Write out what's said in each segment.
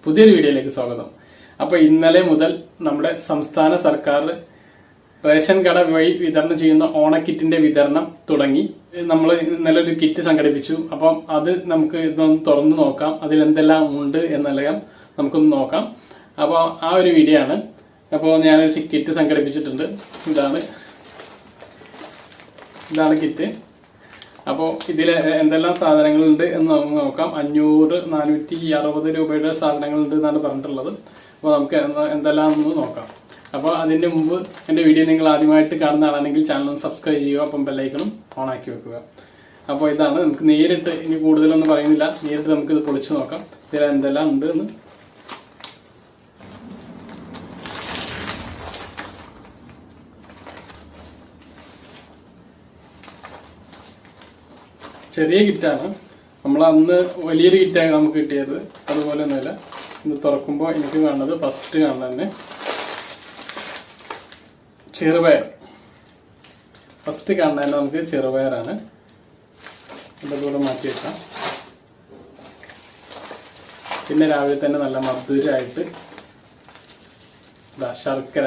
പുതിയൊരു വീഡിയോയിലേക്ക് സ്വാഗതം. അപ്പോൾ ഇന്നലെ മുതൽ നമ്മുടെ സംസ്ഥാന സർക്കാർ റേഷൻ കട വഴി വിതരണം ചെയ്യുന്ന ഓണക്കിറ്റിന്റെ വിതരണം തുടങ്ങി. നമ്മൾ ഇന്നലെ ഒരു കിറ്റ് സംഘടിപ്പിച്ചു. അപ്പം അത് നമുക്ക് ഇതൊന്ന് തുറന്നു നോക്കാം, അതിലെന്തെല്ലാം ഉണ്ട് എന്നെല്ലാം നമുക്കൊന്ന് നോക്കാം. അപ്പോൾ ആ ഒരു വീഡിയോ ആണ്. അപ്പോൾ ഞാനൊരു കിറ്റ് സംഘടിപ്പിച്ചിട്ടുണ്ട്. ഇതാണ് കിറ്റ്. അപ്പോൾ ഇതിൽ എന്തെല്ലാം സാധനങ്ങളുണ്ട് എന്ന് നമുക്ക് നോക്കാം. 460 രൂപയുടെ സാധനങ്ങളുണ്ട് എന്നാണ് പറഞ്ഞിട്ടുള്ളത്. അപ്പോൾ നമുക്ക് എന്തെല്ലാം ഒന്ന് നോക്കാം. അപ്പോൾ അതിൻ്റെ മുമ്പ് എൻ്റെ വീഡിയോ നിങ്ങൾ ആദ്യമായിട്ട് കാണുന്ന ആളാണെങ്കിൽ ചാനൽ ഒന്ന് സബ്സ്ക്രൈബ് ചെയ്യുക, അപ്പം ബെല്ലൈക്കണും ഓൺ ആക്കി വെക്കുക. അപ്പോൾ ഇതാണ്, നമുക്ക് നേരിട്ട് ഇനി കൂടുതലൊന്നും പറയുന്നില്ല, നേരിട്ട് നമുക്കിത് പൊളിച്ച് നോക്കാം ഇതിൽ എന്തെല്ലാം ഉണ്ട് എന്ന്. ചെറിയ കിറ്റാണ്. നമ്മൾ അന്ന് വലിയൊരു കിറ്റാണ് നമുക്ക് കിട്ടിയത്. അതുപോലെ ഒന്നുമില്ല. ഇത് തുറക്കുമ്പോൾ എനിക്ക് കാണുന്നത് ഫസ്റ്റ് കാണുന്നത് തന്നെ ചെറുപയർ. ഫസ്റ്റ് കാണുന്നത് തന്നെ നമുക്ക് ചെറുപയറാണ്. ഇതുപോലെ മാറ്റി വെക്കാം. പിന്നെ രാവിലെ തന്നെ നല്ല മധുരമായിട്ട് ശർക്കര.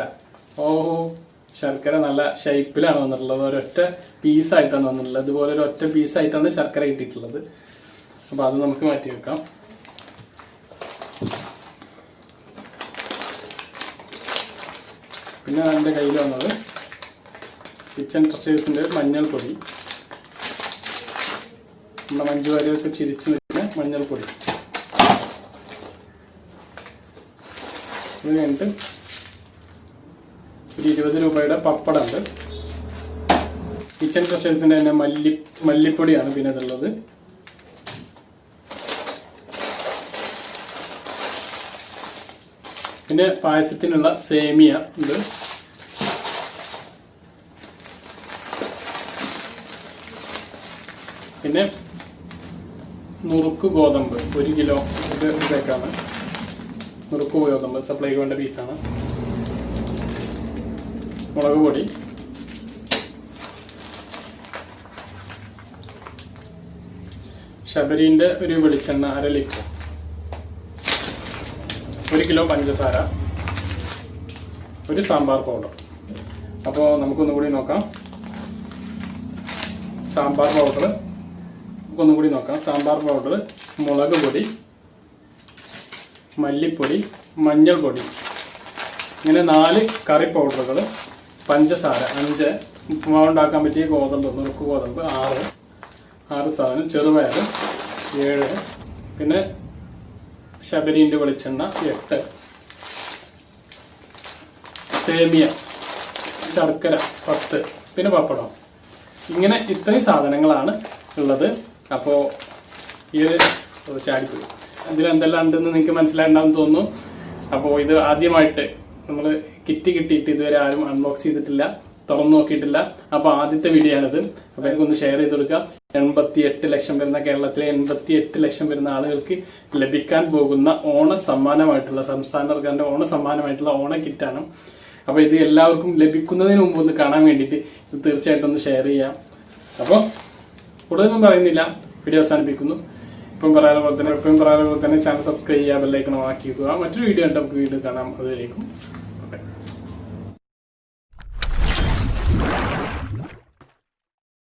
ശർക്കര നല്ല ഷേപ്പിലാണ് വന്നിട്ടുള്ളത്. ഒരൊറ്റ പീസായിട്ടാണ് വന്നിട്ടുള്ളത്. ഇതുപോലെ ഒരു ഒറ്റ പീസായിട്ടാണ് ശർക്കര കിട്ടിയിട്ടുള്ളത്. അപ്പോൾ അത് നമുക്ക് മാറ്റി വെക്കാം. പിന്നെ എൻ്റെ കയ്യിൽ വന്നത് കിച്ചൺ ട്രഷേഴ്സിൻ്റെ മഞ്ഞൾപ്പൊടി. നമ്മുടെ മഞ്ജു വാര്യർക്ക് ചിരിച്ചു നിൽക്കുന്ന മഞ്ഞൾപ്പൊടി. ഇത് കഴിഞ്ഞിട്ട് ഒരു 20 രൂപയുടെ പപ്പടം ഉണ്ട്. കിച്ചൺ ട്രഷേഴ്സിൻ്റെ തന്നെ മല്ലിപ്പൊടിയാണ് പിന്നെ ഇതുള്ളത്. പിന്നെ പായസത്തിനുള്ള സേമിയ ഉണ്ട്. പിന്നെ നുറുക്ക് ഗോതമ്പ് 1 കിലോ ഇതൊക്കെയാണ്. നുറുക്ക് ഗോതമ്പ് സപ്ലൈക്ക് വേണ്ട പീസാണ്. മുളക് പൊടി, ശബരിന്റെ ഒരു വെളിച്ചെണ്ണ 1/2 ലിറ്റർ, 1 കിലോ പഞ്ചസാര, ഒരു സാമ്പാർ പൗഡർ. അപ്പോൾ നമുക്കൊന്നുകൂടി നോക്കാം. സാമ്പാർ പൗഡർ, മുളക് പൊടി, മല്ലിപ്പൊടി, മഞ്ഞൾപ്പൊടി, ഇങ്ങനെ 4 കറി പൗഡറുകൾ, പഞ്ചസാര 5, ഉപ്പുമാവുണ്ടാക്കാൻ പറ്റിയ ഗോതമ്പ്, നുറുക്ക് ഗോതമ്പ് 6 സാധനം, ചെറുപയർ 7, പിന്നെ ശബരിൻ്റെ വെളിച്ചെണ്ണ 8, സേമിയ, ശർക്കര 10, പിന്നെ പപ്പടം. ഇങ്ങനെ ഇത്രയും സാധനങ്ങളാണ് ഉള്ളത്. അപ്പോൾ ഈ ചാടിപ്പോയി ഇതിലെന്തെല്ലാം ഉണ്ടെന്ന് നിങ്ങൾക്ക് മനസ്സിലായിട്ടുണ്ടാവും തോന്നുന്നു. അപ്പോൾ ഇത് ആദ്യമായിട്ട് നമ്മൾ കിറ്റ് കിട്ടിയിട്ട് ഇതുവരെ ആരും അൺബോക്സ് ചെയ്തിട്ടില്ല, തുറന്നു നോക്കിയിട്ടില്ല. അപ്പോൾ ആദ്യത്തെ വീഡിയോ ആണിത്. അപ്പോൾ എനിക്കൊന്ന് ഷെയർ ചെയ്ത് കൊടുക്കുക. 88 ലക്ഷം വരുന്ന കേരളത്തിലെ 88 ലക്ഷം വരുന്ന ആളുകൾക്ക് ലഭിക്കാൻ പോകുന്ന ഓണ സമ്മാനമായിട്ടുള്ള, സംസ്ഥാന സർക്കാരിന്റെ ഓണ സമ്മാനമായിട്ടുള്ള ഓണ കിറ്റാണ്. അപ്പോൾ ഇത് എല്ലാവർക്കും ലഭിക്കുന്നതിന് മുമ്പ് ഒന്ന് കാണാൻ വേണ്ടിയിട്ട് ഇത് തീർച്ചയായിട്ടും ഒന്ന് ഷെയർ ചെയ്യാം. അപ്പോൾ കൂടുതലൊന്നും പറയുന്നില്ല, വീഡിയോ അവസാനിപ്പിക്കുന്നു. ഇപ്പം പറയാനുള്ള പോലെ തന്നെ ചാനൽ സബ്സ്ക്രൈബ് ചെയ്യുക, ബെല്ലൈക്കൺ ആക്കി വെക്കുക. മറ്റൊരു വീഡിയോ ആയിട്ട് നമുക്ക് വീണ്ടും കാണാം. അതിലേക്കും